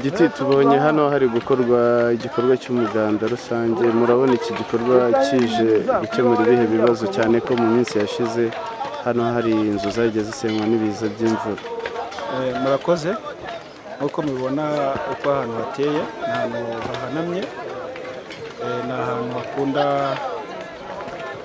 Giti tubonye hano hari gukorwa igikorwa cy'umuganda rusange, murabona iki gikorwa kije gukemura ibihe bibazo, cyane ko mu minsi yashize hano hari inzu zagiye zisenywa n'ibiza by'imvura? Murakoze, nk'uko mubibona uko ahantu hateye, ni ahantu hahanamye, ni ahantu hakunda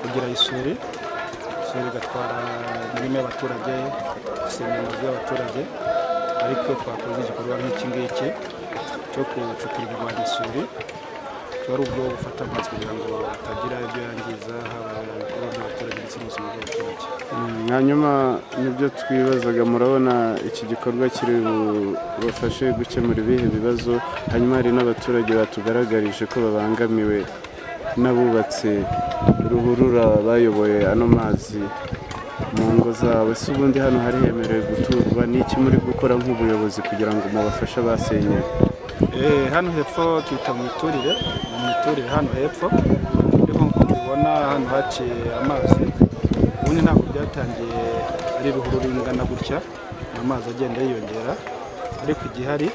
kugira isuri igatwara imirima y'abaturage, isenya amazu y'abaturage, ariko twakoze igikorwa nk'iki ngiki cyo gucukurirwa isuri, ari ubwo gufata amazi kugira ngo hatagira ibyo yangiza, haba ibikorwa by'abaturage ndetse n'ubuzima bw'abaturage. Hanyuma nibyo twibazaga, murabona iki gikorwa kiri bubafashe gukemura ibihe bibazo, hanyuma hari n'abaturage batugaragarije ko babangamiwe n'abubatse ruhurura bayoboye ano mazi mu ngo zabo. Se ubundi hano hari hemerewe guturwa? ni iki muri gukora nk'ubuyobozi kugira ngo mubafashe abasenye? Hano hepfo twita mu miturire hano hepfo, ariko nk'uko mubibona hano haciye amazi, ubundi ntabwo byatangiye ari ruhurura ingana gutya, amazi agenda yiyongera, ariko igihari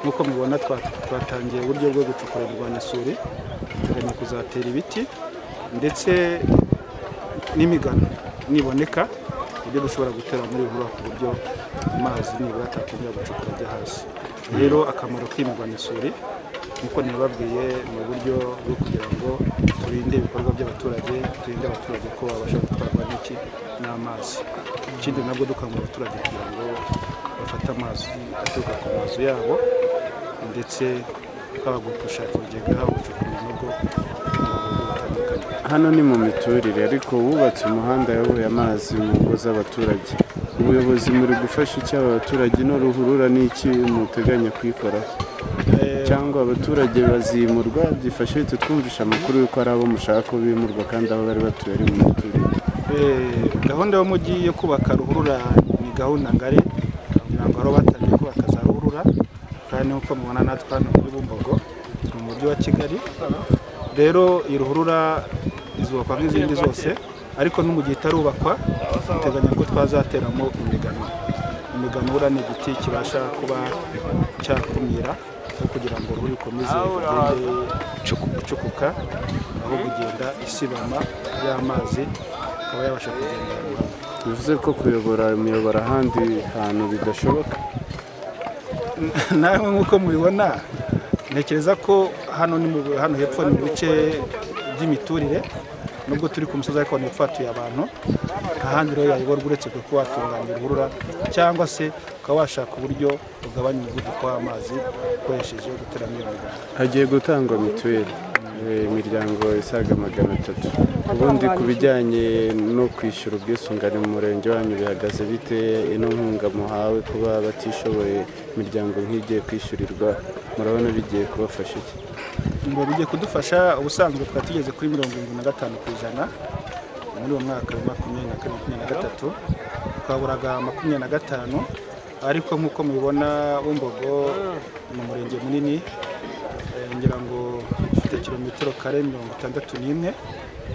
nk'uko mubibona twatangiye uburyo bwo gucukura imirwanyasuri, duteganya kuzatera ibiti ndetse n'imigano niboneka, ibyo dushobora gutera muri ruhurura ku buryo amazi nibura atakongera gucukura ajya hasi. Rero akamaro k'imirwanyasuri nk'uko nabibabwiye ni uburyo bwo kugira ngo turinde ibikorwa by'abaturage, turinde abaturage ko babasha gutwarwa n'amazi. Ikindi nabwo dukangurira abaturage kugira ngo bafate amazi aturuka ku mazu yabo, ndetse haba gushaka ibigega, haba gucukura ibinogo bitandukanye. Hano ni mu miturire, ariko wubatse umuhanda yavuye amazi mu ngo z'abaturage. Ubuyobozi muri gufasha iki aba baturage? no ruhurura ni iki muteganya kuyikoraho? Cyangwa abaturage bazimurwa? byifashe bite? twumvisha amakuru y'uko ari abo mushaka ko bimurwa kandi aho bari batuye ari mu miturire. Gahunda y'umujyi yo kubaka ruhurura ni gahunda ngari, kugira ngo aho batangiye kubaka za ruhurura, kandi nk'uko mubona natwe hano muri Bumbogo turi mu mujyi wa Kigali. Rero iyi ruhurura izubakwa nk'izindi zose, ariko no mu gihe itarubakwa duteganya ko twazateramo imigano. Imigano ni igiti kibasha kuba cyakumira kugira ngo uruhu rukomeze rugende gucukuka, aho kugenda isibama y'amazi akaba yabasha kugenda hamwe. Bivuze ko kuyobora imiyoboro ahandi hantu bidashoboka? Namwe nk'uko mubibona, ntekereza ko hano hepfo ni mu bice by'imiturire, nubwo turi ku musozi ariko hepfo hatuye abantu. Ahandi rero yayoborwa uretse kuba watunganya uruhurura, cyangwa se ukaba washaka uburyo ugabanya umuvuduko w'amazi ukoresheje guteramo iyo migano. Hagiye gutangwa mituweli imiryango isaga 300. Ubundi ku bijyanye no kwishyura ubwisungane mu murenge wanyu bihagaze bite? ino nkunga muhawe kuba batishoboye, imiryango nk'igiye kwishyurirwa, murabona bigiye kubafasha iki? Ngo bigiye kudufasha. Ubusanzwe twari tugeze kuri 75% muri uwo mwaka wa 2023, twaburaga 25, ariko nk'uko mubibona Bumbogo ni umurenge munini, ngira ngo ufite kilometero kare 61,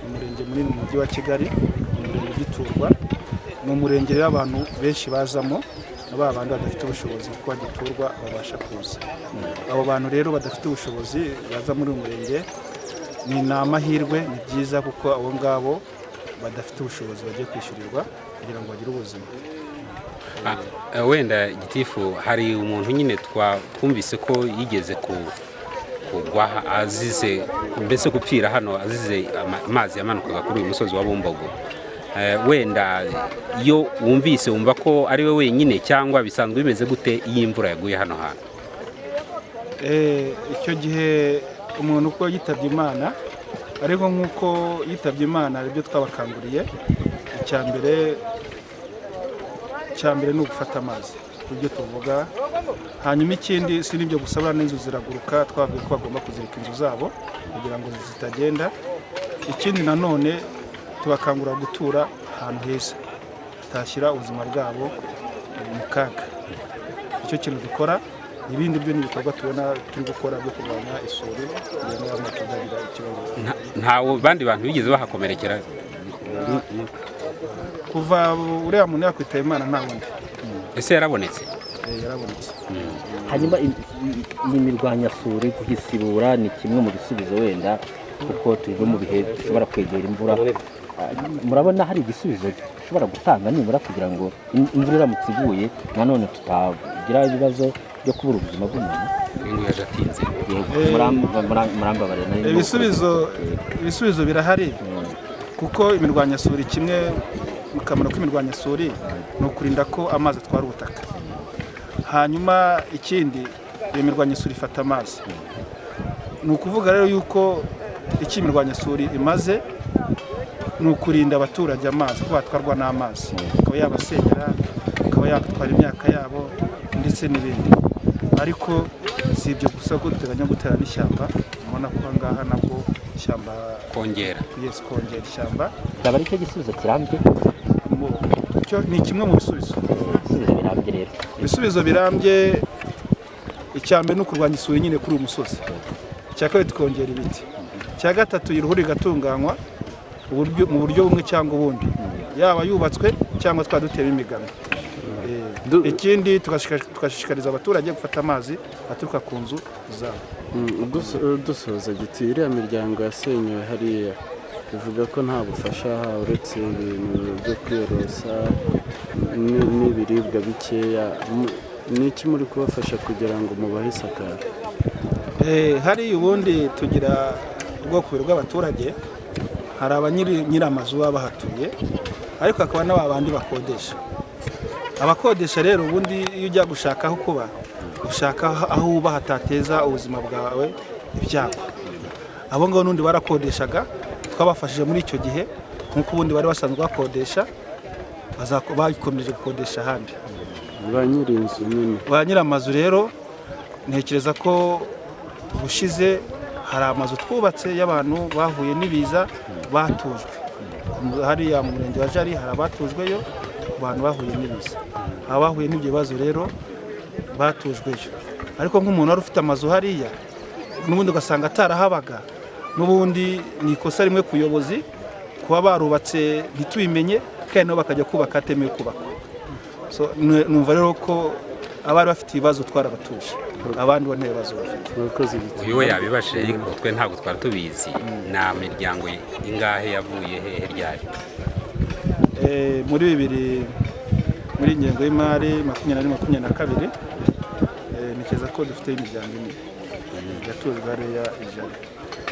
umurenge munini mu mujyi wa Kigali, umurenge ugiturwa, ni umurenge w'abantu benshi bazamo, aba bantu badafite ubushobozi kuko bagiturwa babasha kuza. Abo bantu rero badafite ubushobozi baza muri uyu murenge, ni amahirwe, ni byiza kuko abo ngabo badafite ubushobozi bagiye kwishyurirwa kugira ngo bagire ubuzima. Wenda Gitifu, hari umuntu nyine twumvise ko yigeze kugwa azize, mbese gupfira hano azize amazi yamanukaga kuri uyu musozi wa Bumbogo. Wenda iyo wumvise wumva ko ari we wenyine, cyangwa bisanzwe bimeze gute iyo imvura yaguye hano hantu? Icyo gihe umuntu uko yitabye Imana, ariko nk'uko yitabye Imana ibyo twabakanguriye, icya mbere ni ugufata amazi ibyo tuvuga. Hanyuma ikindi si n'ibyo gusaba, n'inzu ziraguruka, twabwiye ko bagomba kuzirika inzu zabo kugira ngo zitagenda. Ikindi nanone tubakangurira gutura ahantu heza hatashyira ubuzima bwabo mu kaga. Icyo kintu dukora. Ibindi byo ni ibikorwa tubona turi gukora byo kurwanya isuri kugira ngo abantu batazagira ikibazo. Ntawo bandi bantu bigeze bahakomerekera? Kuva uriya muntu yakwitaye Imana nta wundi. Ese yarabonetse? yarabonetse. hanyuma n'imirwanyasuri kugisibura ni kimwe mu bisubizo wenda kuko turi mu bihe dushobora kwegera imvura. Murabona hari igisubizo dushobora gutanga nibura kugira ngo imvura iramutse iguye nanone tutagira ibibazo byo kubura ubuzima bw'umuntu? Ibisubizo birahari kuko imirwanyasuri, kimwe mu kamaro k'imirwanyasuri ni ukurinda ko amazi atwara ubutaka. Hanyuma ikindi, iyo mirwanyasuri ifata amazi. Ni ukuvuga rero yuko icyo imirwanyasuri imaze ni ukurinda abaturage amazi, ko batwarwa n'amazi, akaba yabasenyera, akaba yatwara imyaka yabo ndetse n'ibindi. Ariko si ibyo gusa ko duteganya gutera n'ishyamba. Mubona ko ngaha nabwo ishyamba kongera ishyamba byaba ari cyo gisubizo kirambye. Ni kimwe mu bisubizo birambye. Rero ibisubizo birambye, icya mbere ni ukurwanya isuri nyine kuri uyu musozi, icya kabiri tukongera ibiti, icya gatatu iruhuri igatunganywa mu buryo bumwe cyangwa ubundi, yaba yubatswe cyangwa twadutera imigano. Ikindi tugashishikariza abaturage gufata amazi aturuka ku nzu zabo. dusoza giti, iriya miryango yasenywe hariya bivuga ko nta bufasha uretse ibintu byo kwiyorosa n'ibiribwa bikeya. Ni iki muri kubafasha kugira ngo mubahe isakaro? Hariya ubundi tugira ubwoko bubiri bw'abaturage. Hari abanyiramazu baba bahatuye, ariko hakaba n'abandi bakodesha. Abakodesha rero ubundi iyo ujya gushaka aho kuba, ushaka aho uba hatateza ubuzima bwawe ibyago. Abo ngabo n'undi barakodeshaga, twabafashije muri icyo gihe nk'uko ubundi bari basanzwe bakodesha, bakomeje gukodesha ahandi. Ba nyiramazu rero ntekereza ko ubushize hari amazu twubatse y'abantu bahuye n'ibiza batujwe. Hariya mu murenge wa Jari hari abatujweyo ku bantu bahuye n'ibiza. Abahuye n'ibyo bibazo rero batujweyo, ariko nk'umuntu wari ufite amazu hariya n'ubundi ugasanga atarahabaga, n'ubundi ni ikosa rimwe ku buyobozi kuba barubatse ntitubimenye kandi nabo bakajya kubaka atemewe kubakwa. Numva rero ko abari bafite ibibazo twarabatuje, abandi bo nta bibazo bafite. uyu we yabibashije, ariko twe ntabwo twari tubizi. Nta miryango ingahe yavuye hehe ryari? muri ingengo y'imari 2022 nikeza ko dufite imiryango ine yatujwe hariya ijana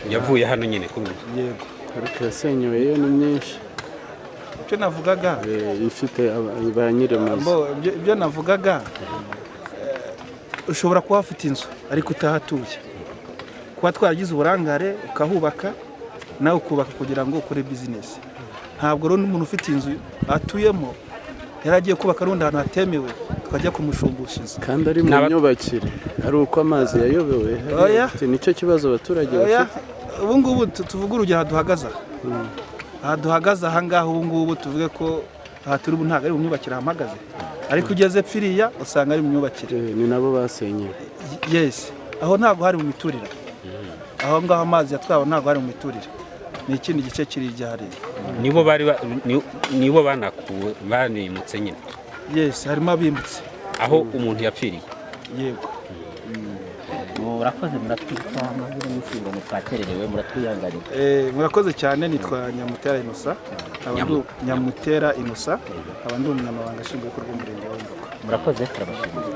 yavuye hano nyine kuri ubu. Yego, ariko yasenyewe yo ni myinshi. icyo navugaga ifite ba nyiramazu. ibyo navugaga, ushobora kuba ufite inzu ariko utahatuye, kuba twaragize uburangare ukahubaka nawe ukubaka kugira ngo ukore bizinesi. Ntabwo rero n'umuntu ufite inzu atuyemo yaragiye kubaka rundi ahantu hatemewe tukajya kumushumbusha inzu kandi ari mu myubakire, ari uko amazi yayobewe. Nicyo kibazo abaturage bafite. Ubu ngubu tuvuga urugero aha duhagaze aha ngaha, ubu ngubu tuvuge ko aha turi ubu ntabwo ari mu myubakire hamagaze, ariko ugeze pfiriya usanga ari mu myubakire. Ni nabo basenye. Yes, aho ntabwo hari mu miturire. Aho ngaho amazi yatwawe ntabwo hari mu miturire, ni ikindi gice kiri hariya. Nibo banakuwe banimutse nyine. Yes, harimo abimutse aho umuntu yapfiriye. Yego. murakoze, muratwita amazina y'insingo mutwakererewe, muratwiyangarira. Murakoze cyane. Nitwa Nyamutera Innocent, Nyamutera Innocent, aba ndi umunyamabanga nshingwabikorwa w'umurenge wa Bumbogo. Murakoze, turabashimira.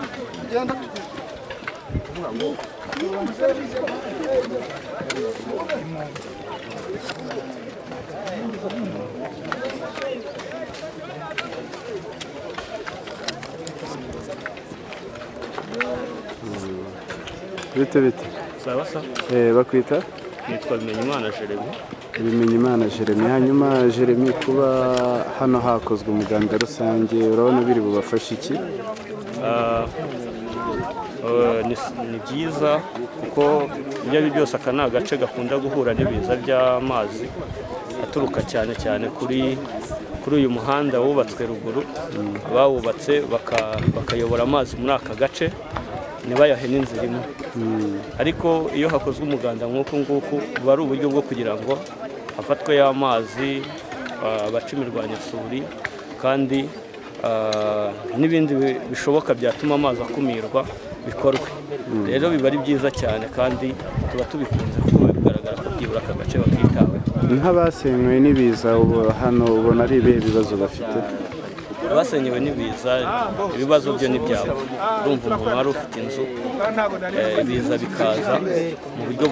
Bite sawa sawa. Bakwita? Nitwa Bimenyimana Jeremy. Hanyuma Jeremy, kuba hano hakozwe umuganda rusange urabona biri bubafashe iki? Ni byiza kuko ibyo ari byose aka ni agace gakunda guhura n'ibiza by'amazi aturuka cyane cyane kuri uyu muhanda wubatswe ruguru. Abawubatse bakayobora amazi muri aka gace ntibayahe n'inzira imwe. Ariko iyo hakozwe umuganda nk'uku nguku buba ari uburyo bwo kugira ngo hafatwe y'amazi baca imirwanyasuri kandi n'ibindi bishoboka byatuma amazi akumirwa bikorwe. Rero biba ari byiza cyane kandi tuba tubikunze kuko bigaragara ko byibura aka gace bakitaweho. nk'abasenywe n'ibiza hano ubona ari ibihe bibazo bafite? Abasenyewe n'ibiza ibibazo byo n'ibyabo. Urumva umuntu wari ufite inzu ibiza bikaza mu buryo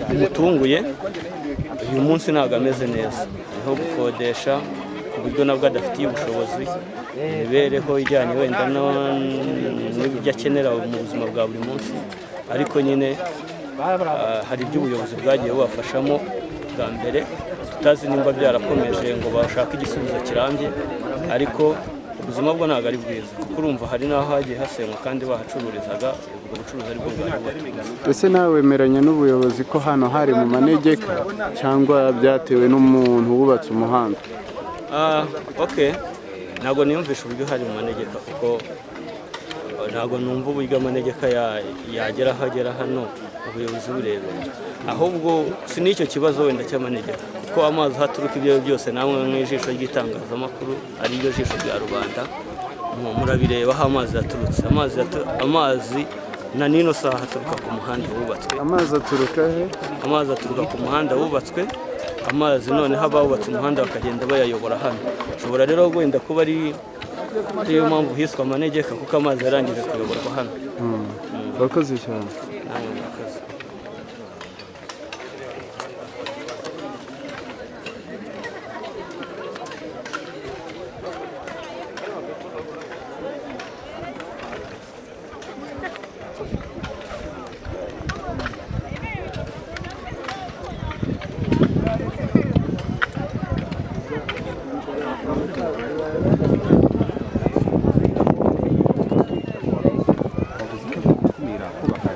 bumutunguye, uyu munsi ntabwo ameze neza, niho gukodesha ku buryo nabwo adafitiye ubushobozi, imibereho ijyanye wenda n'ibyo akenera mu buzima bwa buri munsi. Ariko nyine hari ibyo ubuyobozi bwagiye bubafashamo bwa mbere, tutazi nimba byarakomeje ngo bashake igisubizo kirambye, ariko ubuzima bwo ntabwo ari bwiza kuko urumva hari n'aho hagiye hasenywa kandi bahacururizaga, ubwo bucuruzi aribwo bwari bubatunze. Ese nawe wemeranya n'ubuyobozi ko hano hari mu manegeka cyangwa byatewe n'umuntu wubatse umuhanda? Ntabwo niyumvisha uburyo hari mu manegeka kuko ntabwo numva uburyo amanegeka yagera aho agera hano ubuyobozi burebera, ahubwo si n'icyo kibazo wenda cy'amanegeka kuko amazi haturuka ibyo byose namwe nk'ijisho ry'itangazamakuru ari ryo jisho rya rubanda murabireba aho amazi yaturutse. Amazi na nino saha haturuka ku muhanda wubatswe. Amazi aturuka he? Amazi aturuka ku muhanda wubatswe. Amazi noneho abawubatse umuhanda bakagenda bayayobora hano. Ushobora rero wenda kuba ariyo mpamvu hiswe amanegeka kuko amazi yarangije kuyoborwa hano. Urakoze cyane. Namwe murakoze. kubaka